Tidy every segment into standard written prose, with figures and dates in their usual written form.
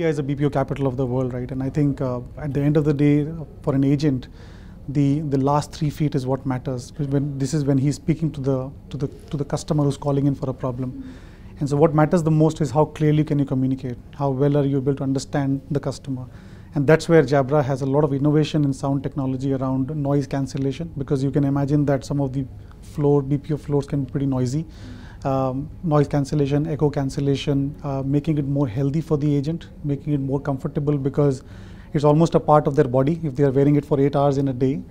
India is a BPO capital of the world, right? And I think at the end of the day, for an agent, the last 3 feet is what matters. When he's speaking to the customer who's calling in for a problem. And so what matters the most is how clearly can you communicate, how well are you able to understand the customer. And that's where Jabra has a lot of innovation in sound technology around noise cancellation, because you can imagine that some of the BPO floors can be pretty noisy. Noise cancellation, echo cancellation, making it more healthy for the agent, making it more comfortable because it's almost a part of their body if they are wearing it for 8 hours in a day.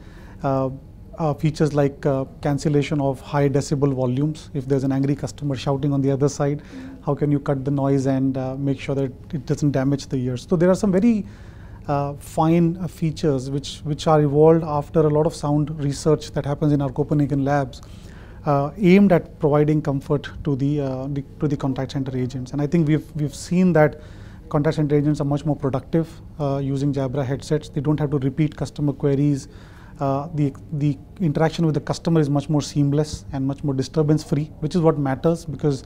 Features like cancellation of high decibel volumes. If there's an angry customer shouting on the other side, how can you cut the noise and make sure that it doesn't damage the ears? So there are some very fine features which are evolved after a lot of sound research that happens in our Copenhagen labs, aimed at providing comfort to the contact center agents. And I think we've seen that contact center agents are much more productive using Jabra headsets. They don't have to repeat customer queries. The interaction with the customer is much more seamless and much more disturbance free, which is what matters, because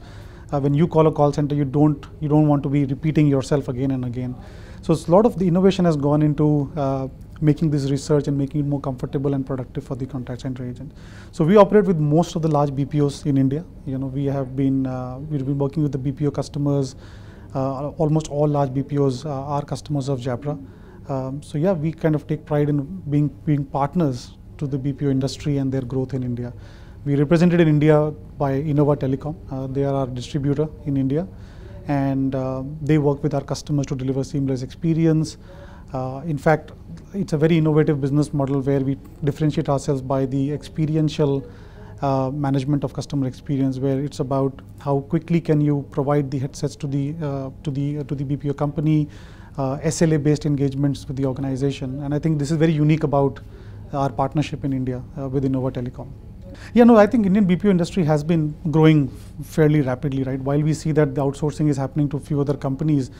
when you call a call center, you don't want to be repeating yourself again and again. So a lot of the innovation has gone into making this research and making it more comfortable and productive for the contact center agent. So we operate with most of the large BPOs in India. You know, we've been working with the BPO customers. Almost all large BPOs are customers of Jabra. So yeah, we kind of take pride in being partners to the BPO industry and their growth in India. We represented in India by Innova Telecom. They are our distributor in India, and they work with our customers to deliver seamless experience. In fact, it's a very innovative business model where we differentiate ourselves by the experiential management of customer experience, where it's about how quickly can you provide the headsets to the BPO company, SLA-based engagements with the organization. And I think this is very unique about our partnership in India with Innova Telecom. Yeah, no, I think Indian BPO industry has been growing fairly rapidly, right? While we see that the outsourcing is happening to a few other companies,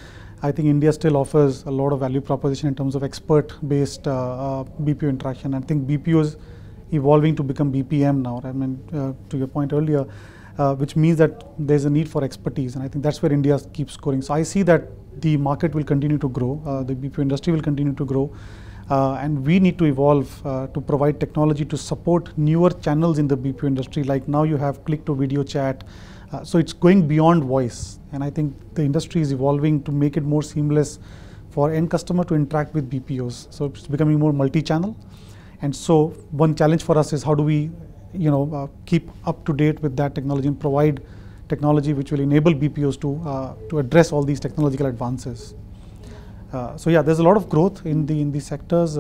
I think India still offers a lot of value proposition in terms of expert-based BPO interaction. I think BPO is evolving to become BPM now. I mean, to your point earlier, which means that there's a need for expertise, and I think that's where India keeps scoring. So I see that the market will continue to grow, the BPO industry will continue to grow, and we need to evolve to provide technology to support newer channels in the BPO industry. Like now you have click-to-video chat, so it's going beyond voice, and I think the industry is evolving to make it more seamless for end customer to interact with BPOs. So it's becoming more multi-channel, and so one challenge for us is how do we, keep up to date with that technology and provide technology which will enable BPOs to address all these technological advances. So yeah, there's a lot of growth in these sectors.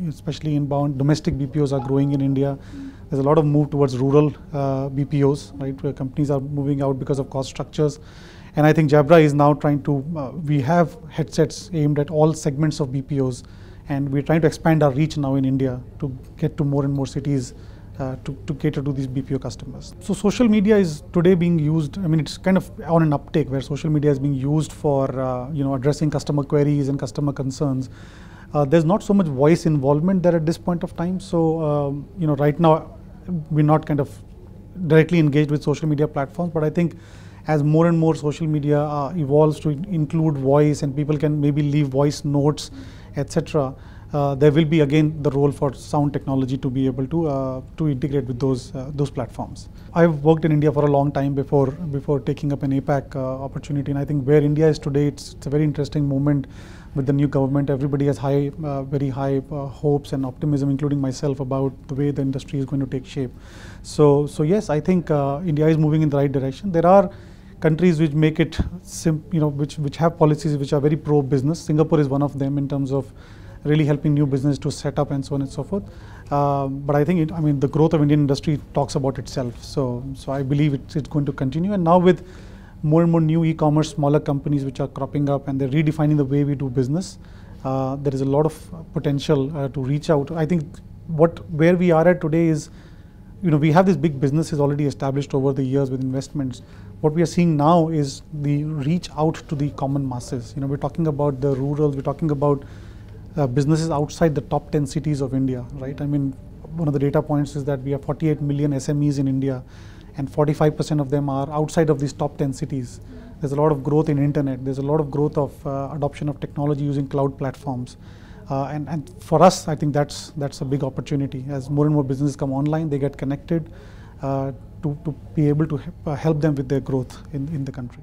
Especially inbound domestic BPOs are growing in India. There's a lot of move towards rural BPOs, right, where companies are moving out because of cost structures. And I think Jabra is now trying to. We have headsets aimed at all segments of BPOs, and we're trying to expand our reach now in India to get to more and more cities. To cater to these BPO customers. So social media is today being used, I mean, it's kind of on an uptake where social media is being used for, addressing customer queries and customer concerns. There's not so much voice involvement there at this point of time. So, right now, we're not kind of directly engaged with social media platforms, but I think as more and more social media evolves to include voice and people can maybe leave voice notes, etc., there will be again the role for sound technology to be able to integrate with those platforms. I've worked in India for a long time before taking up an APAC opportunity, and I think where India is today, it's a very interesting moment with the new government. Everybody has very high hopes and optimism, including myself, about the way the industry is going to take shape. So yes, I think India is moving in the right direction. There are countries which make it, which have policies which are very pro-business. Singapore is one of them in terms of really helping new business to set up and so on and so forth. But I think the growth of Indian industry talks about itself. So I believe it's going to continue. And now with more and more new e-commerce, smaller companies which are cropping up and they're redefining the way we do business, there is a lot of potential to reach out. I think where we are at today is, we have these big businesses already established over the years with investments. What we are seeing now is the reach out to the common masses. We're talking about the rural, we're talking about businesses outside the top 10 cities of India, right? I mean, one of the data points is that we have 48 million SMEs in India, and 45% of them are outside of these top 10 cities. There's a lot of growth in internet. There's a lot of growth of adoption of technology using cloud platforms. And for us, I think that's a big opportunity. As more and more businesses come online, they get connected to be able to help them with their growth in the country.